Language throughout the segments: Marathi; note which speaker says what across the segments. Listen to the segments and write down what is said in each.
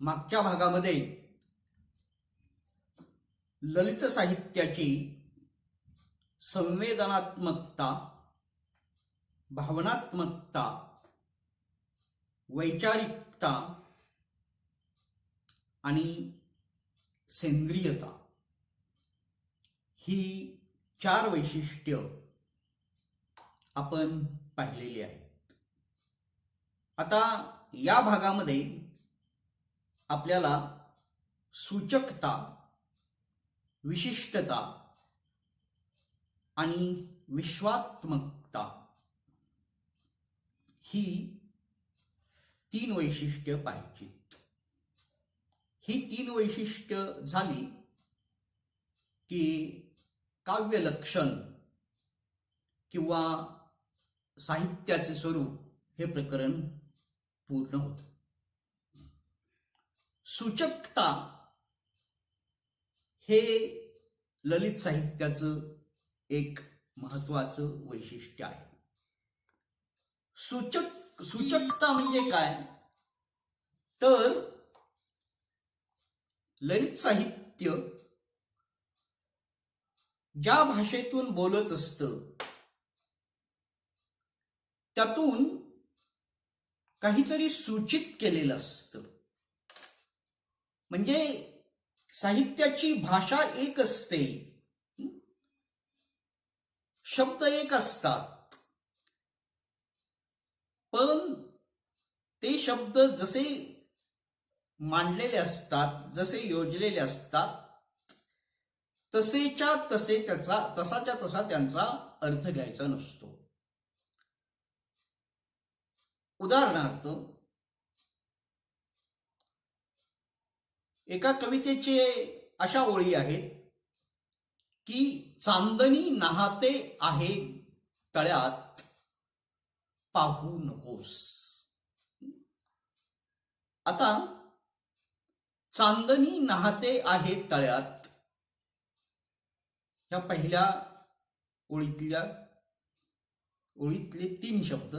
Speaker 1: मागच्या भागामध्ये ललित साहित्याची संवेदनात्मकता, भावनात्मकता, वैचारिकता आणि सेंद्रियता ही 4 वैशिष्ट्य आपण पाहिलेली आहेत. आता या भागामध्ये आपल्याला सूचकता, विशिष्टता आणि विश्वात्मकता ही 3 वैशिष्ट्य पाहिजेत. ही 3 वैशिष्ट्य झाली की काव्य लक्षण किंवा साहित्याचे स्वरूप हे प्रकरण पूर्ण होतं. सूचकता हे ललित साहित्याचं एक महत्वाचं वैशिष्ट्य आहे. सूचकता म्हणजे काय तर ललित साहित्य ज्या भाषेतून बोलत असतं त्यातून काहीतरी सूचित केलेलं असतं. म्हणजे साहित्याची भाषा एक असते, शब्द एक असतात, पण ते शब्द जसे मांडलेले असतात, जसे योजलेले असतात, तसाच्या तसा त्यांचा अर्थ घ्यायचा नसतो. उदाहरणार्थ, एका कवितेचे अशा ओळी आहेत की चांदणी नाहते आहे तळ्यात पाहू नकोस. आता चांदणी नाहते आहे तळ्यात ह्या पहिल्या ओळीतले 3 शब्द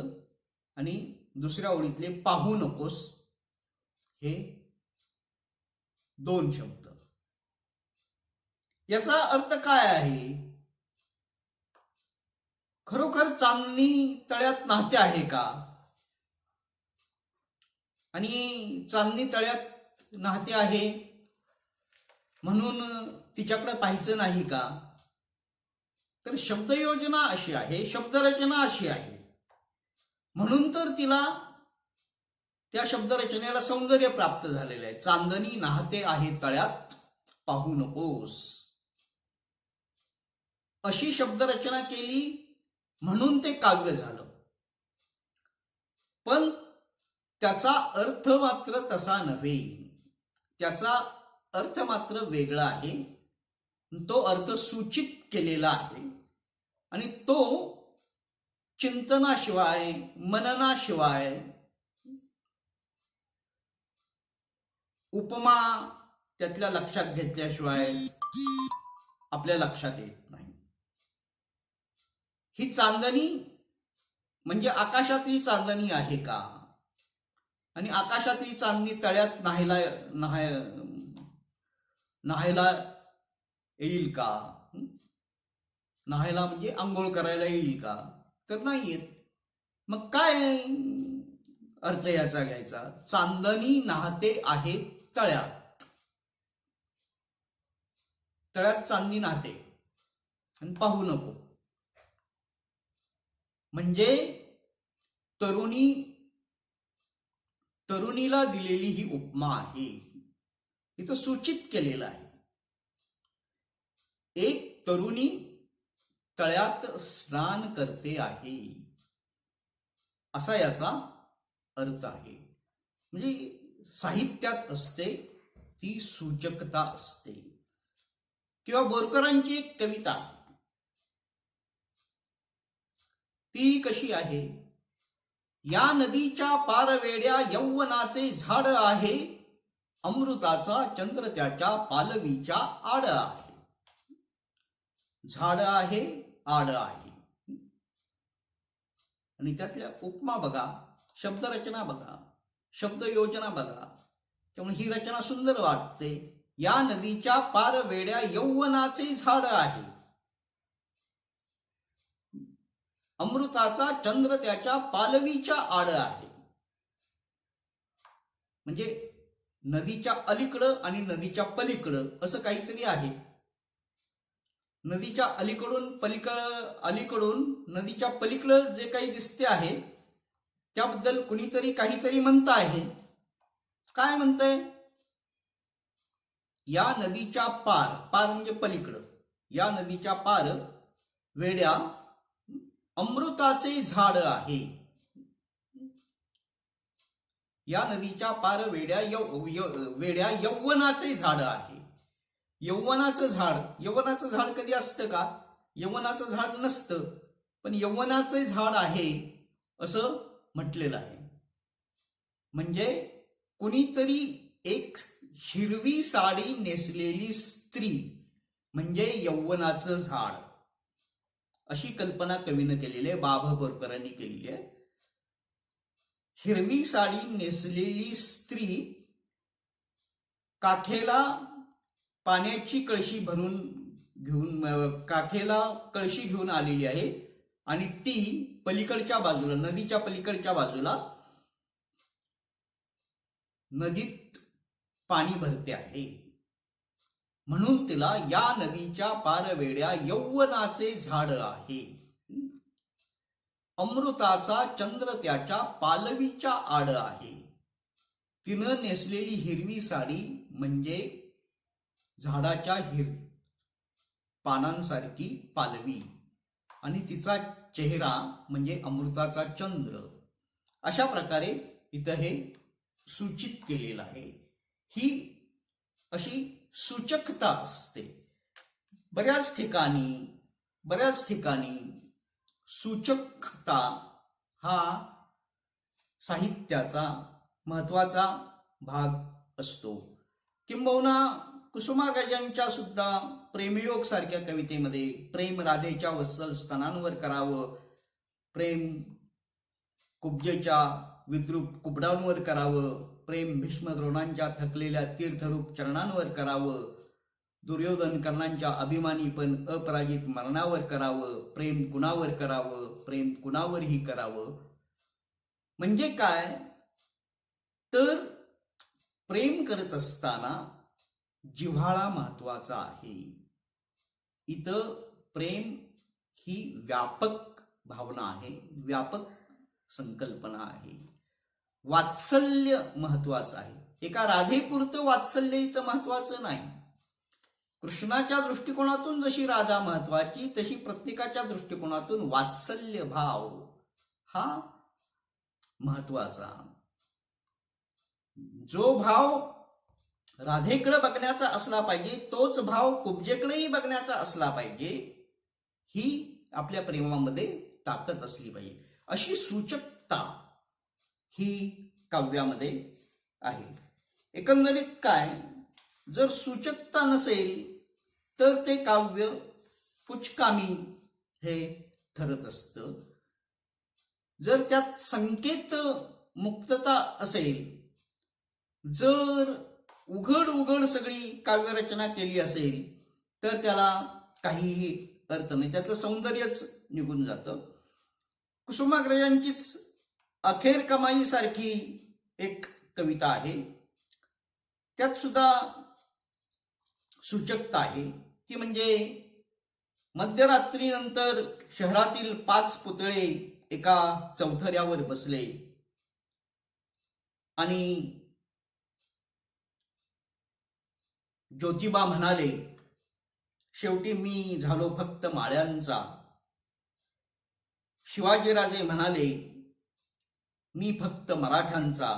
Speaker 1: आणि दुसऱ्या ओळीतले पाहू नकोस हे 2 शब्द. याचा अर्थ काय आहे? खरोखर चांदणी तळ्यात नाहते आहे का? आणि चांदणी तळ्यात नाहते आहे म्हणून तिच्याकडे पाहायचं नाही का? तर शब्दयोजना अशी आहे, शब्दरचना अशी आहे, म्हणून तर तिला त्या शब्दरचनेला सौंदर्य प्राप्त झालेलं आहे. चांदणी नाहते आहे तळ्यात पाहू नकोस अशी शब्दरचना केली म्हणून ते काव्य झालं. पण त्याचा अर्थ मात्र तसा नव्हे. त्याचा अर्थ मात्र वेगळा आहे. तो अर्थ सूचित केलेला आहे आणि तो चिंतनाशिवाय, मननाशिवाय, उपमा त्यातल्या लक्षात घेतल्याशिवाय आपल्या लक्षात येत नाही. ही चांदणी म्हणजे आकाशातली चांदणी आहे का? आणि आकाशातली चांदणी तळ्यात न्हायला येईल का? न्हायला म्हणजे आंघोळ करायला येईल का? तर नाही येत. मग काय अर्थ याचा घ्यायचा? चांदणी नाहते आहे तळ्यात. तळ्यात चांदणी नाहते आणि पाहू नको. म्हणजे तरुणीला दिलेली ही उपमा आहे. इथं सूचित केलेलं आहे. एक तरुणी तळ्यात स्नान करते आहे असा याचा अर्थ आहे. म्हणजे साहित्यात असते ती सूचकता असते. किंवा बोरकरांची एक कविता आहे, ती कशी आहे? या नदीच्या पारवेड्या यौवनाचे झाड आहे, अमृताचा चंद्र त्याच्या पालवीच्या आड आहे. झाड आहे, आड आहे. आणि त्यातल्या उपमा बघा, शब्दरचना बघा, शब्दयोजना बघा, त्यामुळे ही रचना सुंदर वाटते. या नदीच्या पार वेड्या यौवनाचे झाड आहे, अमृताचा चंद्र त्याच्या पालवीच्या आड आहे. म्हणजे नदीच्या अलीकडं आणि नदीच्या पलीकडं असं काहीतरी आहे. नदीच्या अलीकडून नदीच्या पलीकडं जे काही दिसते आहे त्याबद्दल कुणीतरी काहीतरी म्हणत आहे. काय म्हणतंय? या नदीच्या पार म्हणजे पलीकडं, या नदीच्या पार वेड्या अमृताचे झाड आहे. या नदीच्या पार वेड्या यौवनाचे झाड आहे. यौवनाचं झाड कधी असतं का? यौवनाचं झाड नसतं, पण यौवनाचे झाड आहे असं म्हटलेलं आहे. म्हणजे कुणीतरी एक हिरवी साडी नेसलेली स्त्री म्हणजे यौवनाचं झाड, अशी कल्पना कवीनं केलेली आहे, बाभ बोरकरांनी केलेली आहे. हिरवी साडी नेसलेली स्त्री काठेला पाण्याची कळशी भरून घेऊन, काठेला कळशी घेऊन आलेली आहे आणि ती पलीकडच्या बाजूला, नदीच्या पलीकडच्या बाजूला नदीत पाणी भरते आहे. म्हणून तिला या नदीच्या पार वेड्या यौवनाचे झाड आहे, अमृताचा चंद्र त्याच्या पालवीच्या आड आहे. तिनं नेसलेली हिरवी साडी म्हणजे झाडाच्या पानांसारखी पालवी आणि तिचा चेहरा म्हणजे अमृताचा चंद्र. अशा प्रकारे इथं हे सूचित केलेलं आहे. ही अशी सूचकता असते. बऱ्याच ठिकाणी सूचकता हा साहित्याचा महत्वाचा भाग असतो. किंबहुना कुसुमाग्रजांच्या सुद्धा प्रेमयोग सारख्या कवितेमध्ये प्रेम राधेच्या वत्सल स्तनांवर करावं, प्रेम कुब्जेच्या विद्रूप कुबडांवर करावं, प्रेम भीष्म द्रोणांच्या थकलेल्या तीर्थरूप चरणांवर करावं, दुर्योधन कर्णांच्या अभिमानी पण अपराजित मरणावर करावं, प्रेम कुणावर करावं, प्रेम कुणावरही करावं. म्हणजे काय तर प्रेम करत असताना जिव्हाळा महत्वाचा आहे. इथं प्रेम ही व्यापक भावना आहे, व्यापक संकल्पना आहे. वात्सल्य महत्वाचं आहे. एका राधेपुरतं वात्सल्य इथं महत्वाचं नाही. कृष्णाच्या दृष्टिकोनातून जशी राधा महत्वाची, तशी प्रत्येकाच्या दृष्टिकोनातून वात्सल्य भाव हा महत्वाचा. जो भाव राधेकडे बघण्याचा असला पाहिजे तोच भाव कुब्जेकडेही बघण्याचा असला पाहिजे. ही आपल्या प्रेमामध्ये ताकद असली पाहिजे. अशी सूचकता ही काव्यामध्ये आहे. एकंदरीत काय, जर सूचकता नसेल तर ते काव्य पुचकामी हे ठरत असतं. जर त्यात संकेत मुक्तता असेल, जर उघड सगळी काव्यरचना केली असेल तर त्याला काहीही अर्थ नाही, त्यातलं सौंदर्यच निघून जातं. कुसुमाग्रजांचीच अखेर कमाई सारखी एक कविता आहे, त्यात सुद्धा सूचकता आहे. ती म्हणजे मध्यरात्रीनंतर शहरातील 5 पुतळे एका चौथऱ्यावर बसले आणि ज्योतिबा म्हणाले, शेवटी मी झालो फक्त माळ्यांचा. शिवाजीराजे म्हणाले, मी फक्त मराठ्यांचा.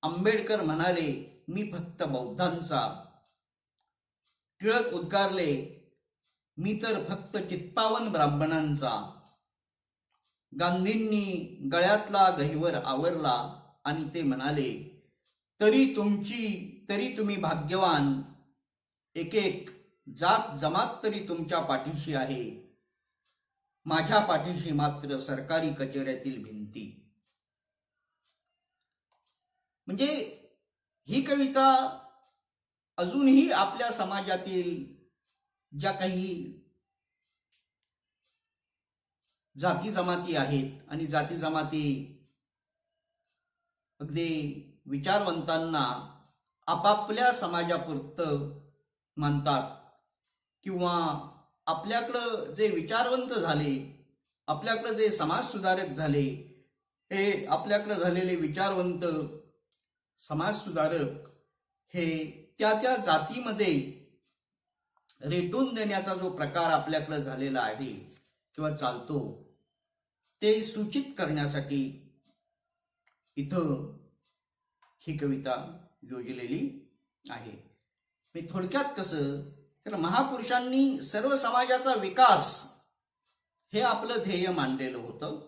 Speaker 1: आंबेडकर म्हणाले, मी फक्त बौद्धांचा. टिळक उद्गारले, मी तर फक्त चित्पावन ब्राह्मणांचा. गांधींनी गळ्यातला गहिवर आवरला आणि ते म्हणाले, तरी तुम्ही भाग्यवान. एक जात जमात तरी तुमच्या पाठीशी आहे. माझ्या पाठीशी मात्र सरकारी कचेऱ्यातील भिंती. म्हणजे ही कविता अजूनही आपल्या समाजातील ज्या काही जाती जमाती आहेत आणि जाती जमाती अगदी विचारवंतांना आपापल्या समाजापुरतं मानतात किंवा आपल्याकडं जे विचारवंत झाले, आपल्याकडं जे समाज सुधारक झाले, हे आपल्याकडं झालेले विचारवंत समाज सुधारक हे त्या जातीमध्ये रेटून देण्याचा जो प्रकार आपल्याकडे झालेला आहे किंवा चालतो ते सूचित करण्यासाठी इथं ही कविता योजलेली आहे. मी थोडक्यात कसं तर महापुरुषांनी सर्व समाजाचा विकास हे आपलं ध्येय मानलेलं होतं.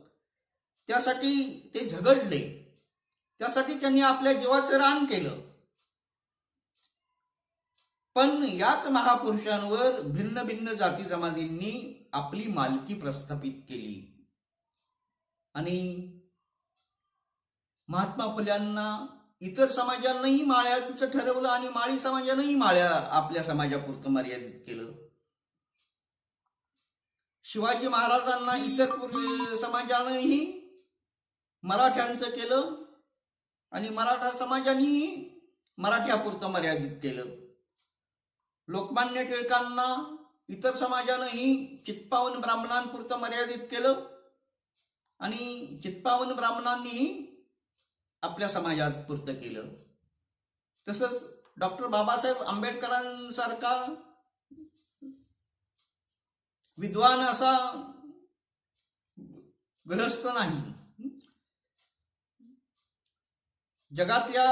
Speaker 1: त्यासाठी ते झगडले, त्यासाठी त्यांनी आपल्या जीवाचं रान केलं. पण याच महापुरुषांवर भिन्न भिन्न जाती जमातींनी आपली मालकी प्रस्थापित केली आणि महात्मा फुल्यांना इतर समाजांनाही माळ्यांचं ठरवलं आणि माळी समाजानंही माळ्या आपल्या समाजापुरतं मर्यादित केलं. शिवाजी महाराजांना इतर समाजानंही मराठ्यांचं केलं आणि मराठा समाजानेही मराठ्यापुरतं मर्यादित केलं. लोकमान्य टिळकांना इतर समाजानंही चित्पावन ब्राह्मणांपुरतं मर्यादित केलं आणि चित्पावन ब्राह्मणांनीही आपल्या समाजात पुरतं केलं. तसंच डॉक्टर बाबासाहेब आंबेडकरांसारखा विद्वान असा गृहस्थ नाही. जगातल्या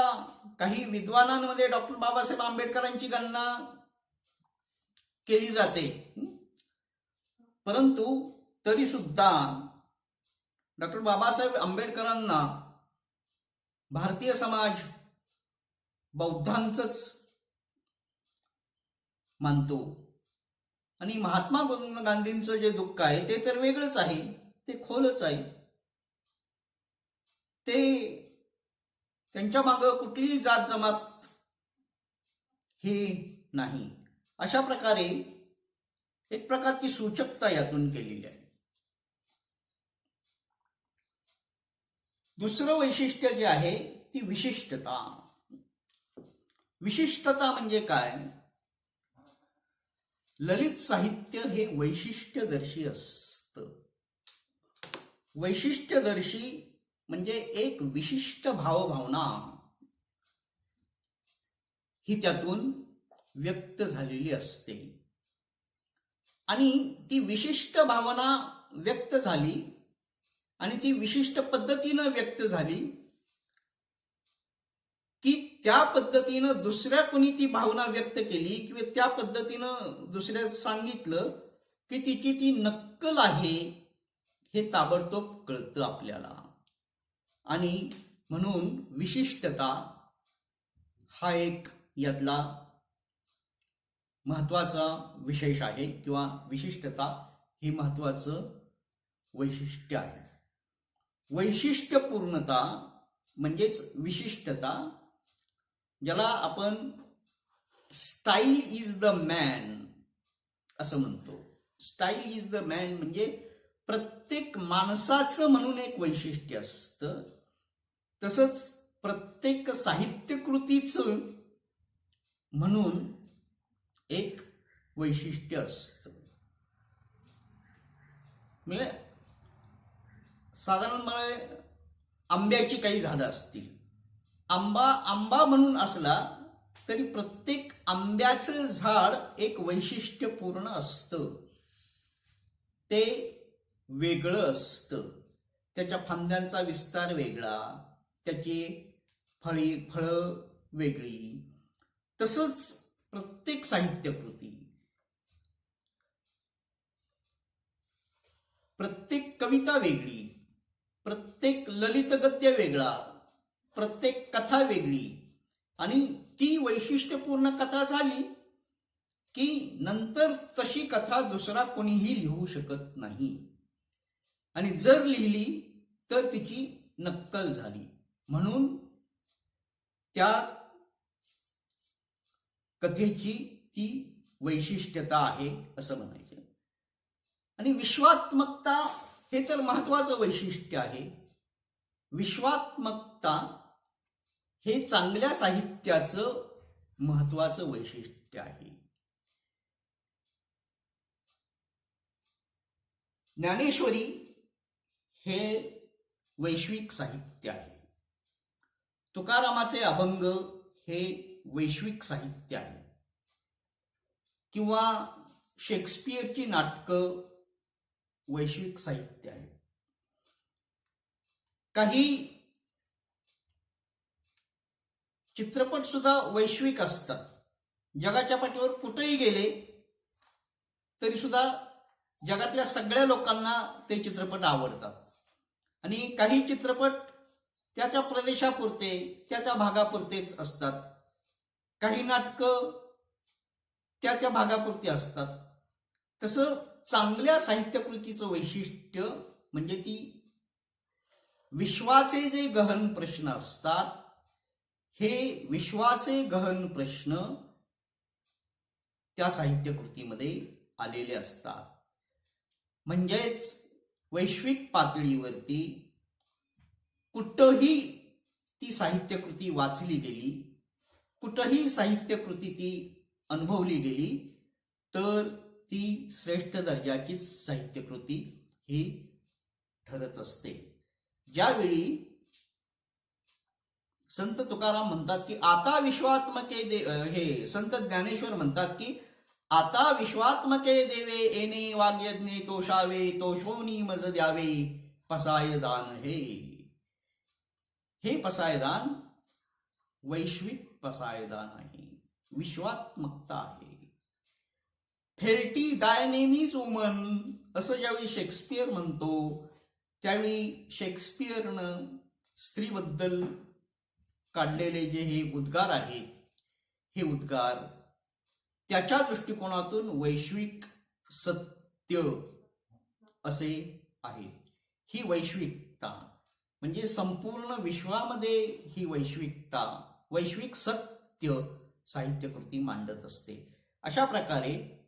Speaker 1: काही विद्वानांमध्ये डॉक्टर बाबासाहेब आंबेडकरांची गणना केली जाते, परंतु तरी सुद्धा डॉक्टर बाबासाहेब आंबेडकरांना भारतीय समाज बौद्धांचंच मानतो आणि महात्मा गांधींचं जे दुःख आहे ते तर वेगळंच आहे, ते खोलच आहे. ते त्यांच्या मागं कुठलीही जात जमात हे नाही. अशा प्रकारे एक प्रकारची सूचकता यातून केलेली आहे. दुसरं वैशिष्ट्य जे आहे ती विशिष्टता. विशिष्टता म्हणजे काय? ललित साहित्य हे वैशिष्ट्यदर्शी असतं. वैशिष्ट्यदर्शी म्हणजे एक विशिष्ट भावभावना ही त्यातून व्यक्त झालेली असते आणि ती विशिष्ट भावना व्यक्त झाली आणि ती विशिष्ट पद्धतीनं व्यक्त झाली की त्या पद्धतीनं दुसऱ्या कोणी ती भावना व्यक्त केली किंवा त्या पद्धतीनं दुसऱ्या सांगितलं की तिची ती नक्कल आहे हे ताबडतोब कळतं आपल्याला. आणि म्हणून विशिष्टता हा एक यातला महत्वाचा विशेष आहे किंवा विशिष्टता हे महत्वाचं वैशिष्ट्य आहे. वैशिष्ट्यपूर्णता म्हणजेच विशिष्टता, ज्याला आपण स्टाईल इज द मॅन असं म्हणतो. स्टाईल इज द मॅन म्हणजे प्रत्येक माणसाचं म्हणून एक वैशिष्ट्य असतं, तसंच प्रत्येक साहित्यकृतीचं म्हणून एक वैशिष्ट्य असतं. म्हणजे साधारणपणे आंब्याची काही झाडं असतील, आंबा म्हणून असला तरी प्रत्येक आंब्याचं झाड एक वैशिष्ट्यपूर्ण असतं, ते वेगळं असतं. त्याच्या फांद्यांचा विस्तार वेगळा, त्याची फळं वेगळी. तसंच प्रत्येक साहित्यकृती, प्रत्येक कविता वेगळी, प्रत्येक ललित गद्य वेगळा, प्रत्येक कथा वेगळी आणि ती वैशिष्ट्यपूर्ण कथा झाली की नंतर तशी कथा दुसरा कोणीही लिहू शकत नाही आणि जर लिहिली तर तिची नक्कल झाली. म्हणून त्या कथेची ती वैशिष्ट्यता आहे असं म्हणायचं. आणि विश्वात्मकता हे तर महत्वाचं वैशिष्ट्य आहे. विश्वात्मकता हे चांगल्या साहित्याचं महत्वाचं वैशिष्ट्य आहे. ज्ञानेश्वरी हे वैश्विक साहित्य आहे. तुकारामाचे अभंग हे वैश्विक साहित्य आहे. किंवा शेक्सपियरची नाटकं वैश्विक साहित्य आहे. काही चित्रपट सुद्धा वैश्विक असतात. जगाच्या पाठीवर कुठेही गेले तरी सुद्धा जगातल्या सगळ्या लोकांना ते चित्रपट आवडतात. आणि काही चित्रपट त्याच्या प्रदेशापुरते त्या भागापुरतेच असतात. काही नाटकं त्या भागापुरती असतात. तसं चांगल्या साहित्यकृतीचं वैशिष्ट्य म्हणजे ती विश्वाचे जे गहन प्रश्न असतात, हे विश्वाचे गहन प्रश्न त्या साहित्यकृतीमध्ये आलेले असतात. म्हणजेच वैश्विक पातळीवरती कुठंही ती साहित्यकृती वाचली गेली, कुठंही साहित्यकृती ती अनुभवली गेली तर ती श्रेष्ठ दर्जाचीच साहित्यकृती ही ठरत असते. ज्यावेळी संत तुकाराम म्हणतात की आता विश्वात्मके हे संत ज्ञानेश्वर म्हणतात की आता विश्वात्मके देवे येणे वाग्यज्ञे तोषावे तोषोनी मज द्यावे पसायदान हे पसायदान वैश्विक पसायदान आहे. विश्वात्मकता आहे. फेरटी दाय नेहमीच उमन असं ज्यावेळी शेक्सपियर म्हणतो त्यावेळी शेक्सपियरनं स्त्रीबद्दल काढलेले जे हे उद्गार आहेत, हे उद्गार त्याच्या दृष्टिकोनातून वैश्विक सत्य असे आहेत. ही वैश्विकता म्हणजे संपूर्ण विश्वामध्ये ही वैश्विकता, वैश्विक सत्य साहित्यकृती मांडत असते. अशा प्रकारे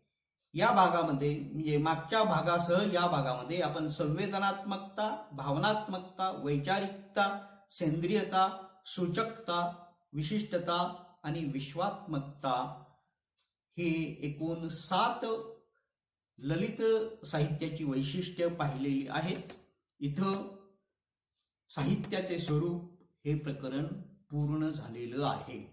Speaker 1: या भागामध्ये म्हणजे मागच्या भागासह या भागामध्ये आपण संवेदनात्मकता, भावनात्मकता, वैचारिकता, सेंद्रियता, सूचकता, विशिष्टता आणि विश्वात्मकता ही एकूण 7 ललित साहित्याची वैशिष्ट्ये पाहिलेली आहेत. इथं साहित्याचे स्वरूप हे प्रकरण पूर्ण झालेलं आहे.